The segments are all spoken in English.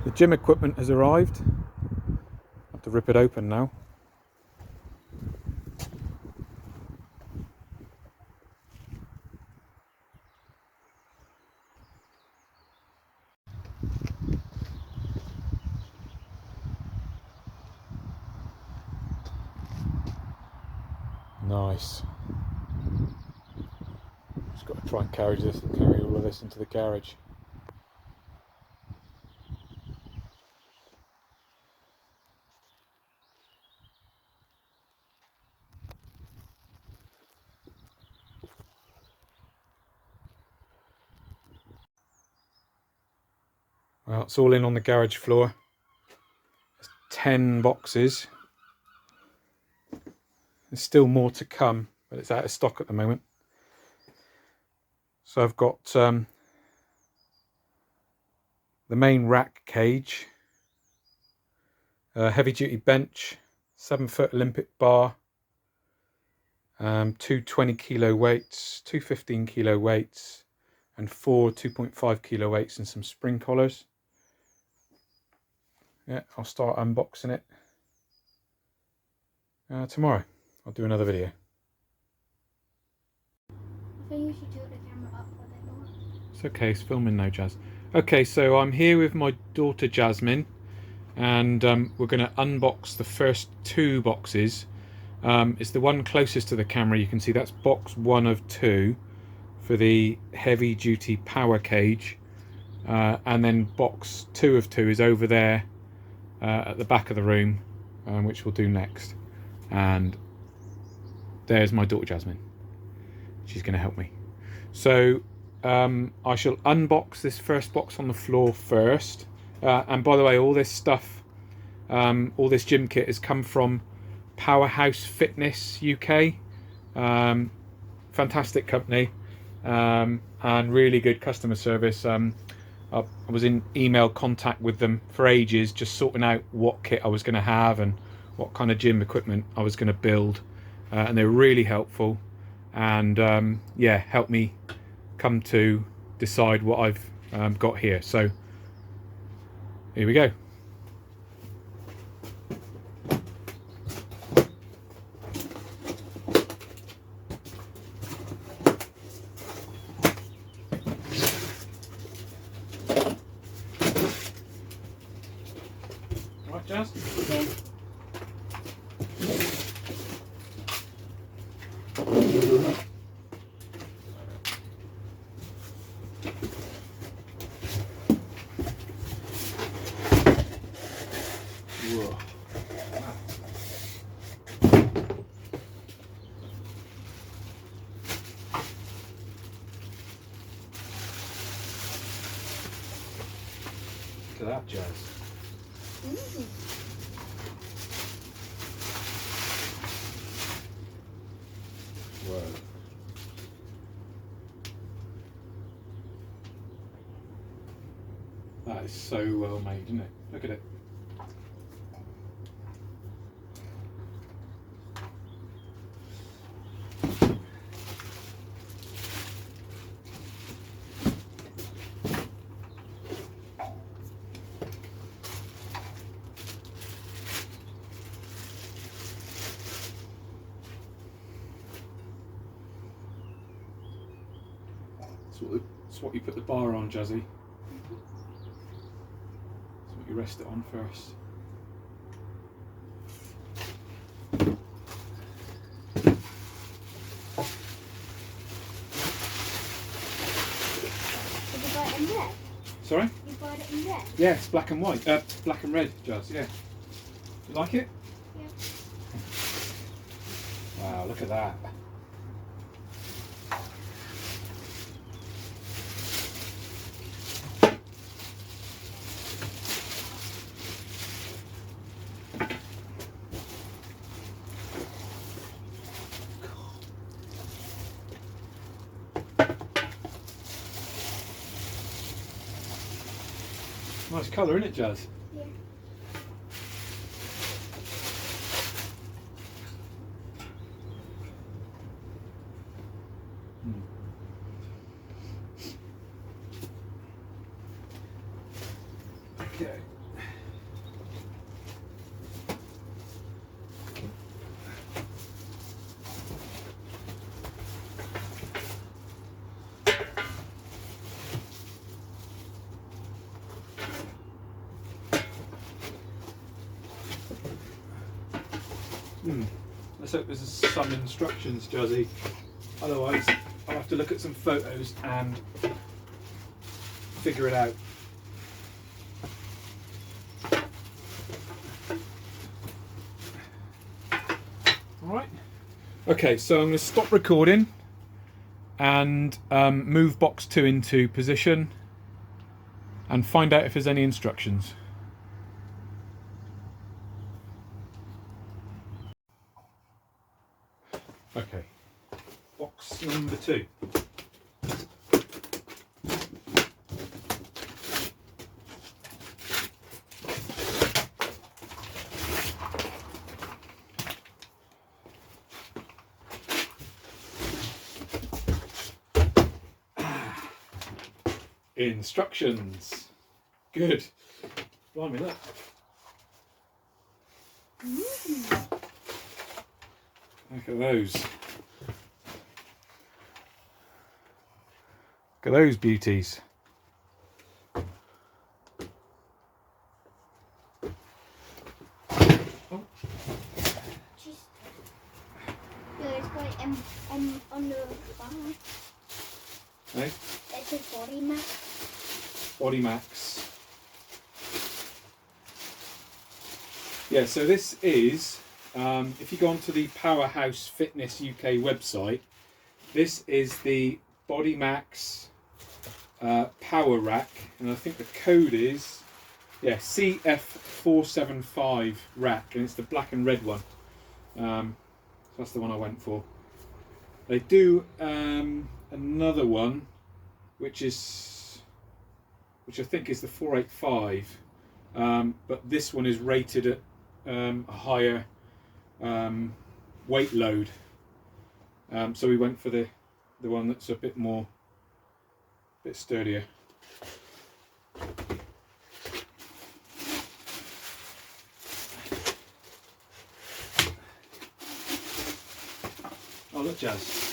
The gym equipment has arrived. I have to rip it open now. Nice. Just got to try and carry all of this into the garage. Well, it's all in on the garage floor. There's 10 boxes. There's still more to come, but it's out of stock at the moment. So I've got the main rack cage, heavy duty bench, 7-foot Olympic bar, 2 20-kilo weights, 2 15-kilo weights, and 4 2.5-kilo weights, and some spring collars. Yeah, I'll start unboxing it tomorrow. I'll do another video. I think you should tilt the camera up a bit more. It's okay, it's filming now, Jazz. Okay, so I'm here with my daughter Jasmine, and we're going to unbox the first 2 boxes. It's the one closest to the camera. You can see that's box 1 of 2 for the heavy duty power cage, and then box 2 of 2 is over there at the back of the room, which we'll do next. And there's my daughter Jasmine. She's going to help me. So I shall unbox this first box on the floor first. And by the way, all this stuff, all this gym kit has come from Powerhouse Fitness UK. Fantastic company, and really good customer service. I was in email contact with them for ages, just sorting out what kit I was going to have and what kind of gym equipment I was going to build, and they were really helpful, and yeah, helped me come to decide what I've got here. So here we go. Right, Jazz? Yeah. Whoa. Look at that, Jazz. Whoa. That is so well made, isn't it? Look at it. That's what you put the bar on, Jazzy. That's what you rest it on first. Did you buy it in red? Sorry? You bought it in red? Yeah, it's black and white. Black and red, Jazz, yeah. You like it? Yeah. Wow, look at that. Nice colour, isn't it, Jazz? Yeah. Okay, Let's hope there's some instructions, Jazzy. Otherwise, I'll have to look at some photos and figure it out. Alright. Okay, so I'm going to stop recording and move box 2 into position and find out if there's any instructions. Okay, box number 2. Instructions. Good. Blimey, look. Look at those. Look at those beauties. Oh. Just, yeah, it's quite on the bottom. Hey? It says BodyMax. BodyMax. Yeah, so this is, if you go onto the Powerhouse Fitness UK website, this is the BodyMax Power Rack, and I think the code is, yeah, CF475 rack, and it's the black and red one. So that's the one I went for. They do another one, which I think is the 485, but this one is rated at a higher weight load. So we went for the one that's a bit sturdier. Oh look, Jazz.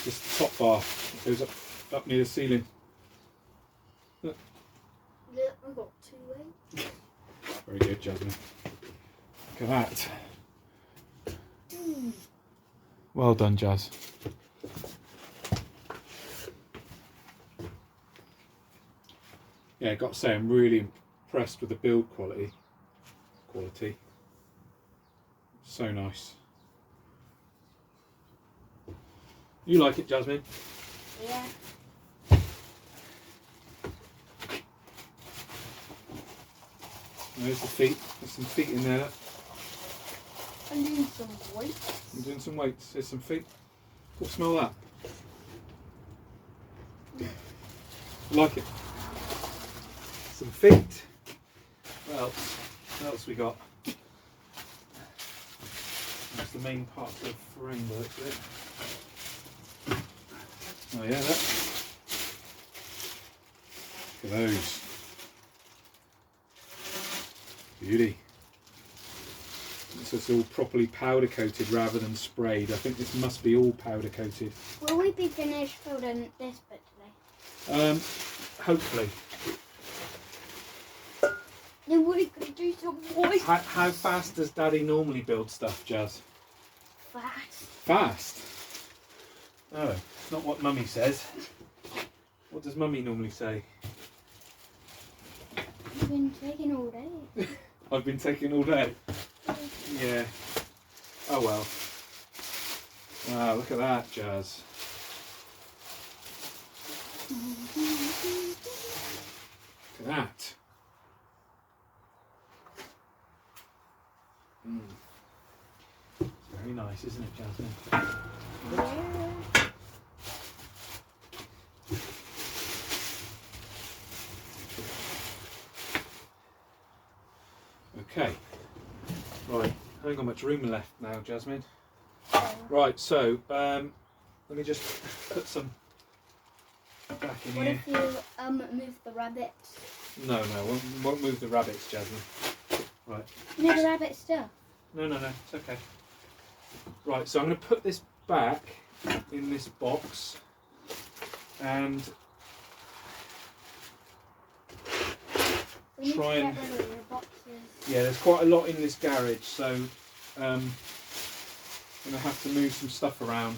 This top bar goes up near the ceiling. Look. Look, I've got 2 weights. Very good, Jasmine. Look at that. Well done, Jazz. Yeah, got to say, I'm really impressed with the build quality. So nice. You like it, Jasmine? Yeah. There's the feet. There's some feet in there. I'm doing some weights. I'm doing some weights. There's some feet. Oh, smell that. Like it. Some feet. What else? What else we got? That's the main part of the framework there. Oh yeah, that. Look at those. Beauty. This is all properly powder coated rather than sprayed. I think this must be all powder coated. Will we be finished building this bit today? Hopefully. Then we're going to do some weights. How fast does Daddy normally build stuff, Jazz? Fast. Fast? Oh, it's not what Mummy says. What does Mummy normally say? I've been taking all day. I've been taking all day. Yeah. Oh well. Wow, look at that, Jazz. Look at that. It's very nice, isn't it, Jasmine? Yeah. Okay. Right, I haven't got much room left now, Jasmine. Right, so let me just put some back in What here. if you move the rabbits? No, won't move the rabbits, Jasmine. Right. You need a rabbit still. No, it's okay. Right, so I'm going to put this back in this box, and We need try to and... get rid of your boxes. Yeah, there's quite a lot in this garage, so I'm going to have to move some stuff around.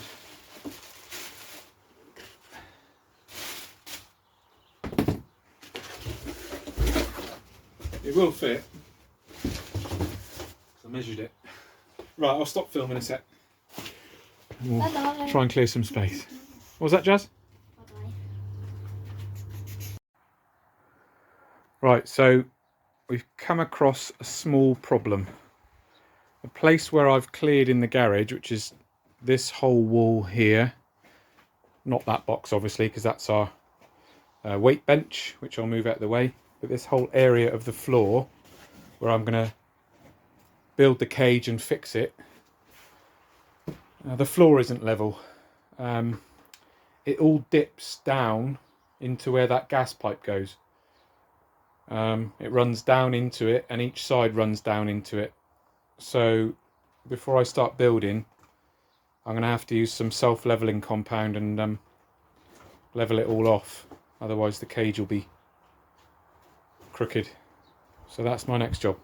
It will fit. I measured it. Right, I'll stop filming a sec. We'll Bye-bye. try and clear some space. What was that, Jazz? Bye-bye. Right, so we've come across a small problem. The place where I've cleared in the garage, which is this whole wall here, not that box obviously, because that's our weight bench, which I'll move out of the way, but this whole area of the floor where I'm going to build the cage and fix it, the floor isn't level. It all dips down into where that gas pipe goes. It runs down into it, and each side runs down into it. So before I start building, I'm going to have to use some self-leveling compound and level it all off. Otherwise the cage will be crooked. So that's my next job.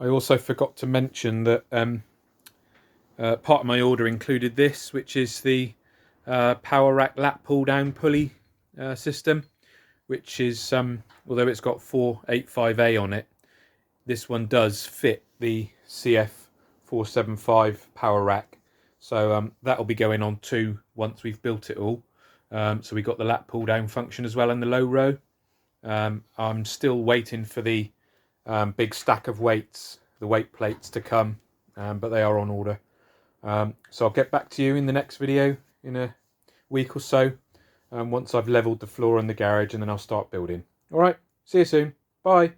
I also forgot to mention that part of my order included this, which is the Power Rack lap pull down pulley system, which is, although it's got 485A on it, this one does fit the CF475 Power Rack. So that'll be going on too once we've built it all. So we got the lap pull down function as well in the low row. I'm still waiting for the big stack of weights, the weight plates to come, but they are on order. So I'll get back to you in the next video in a week or so, once I've leveled the floor in the garage, and then I'll start building. Alright, see you soon. Bye.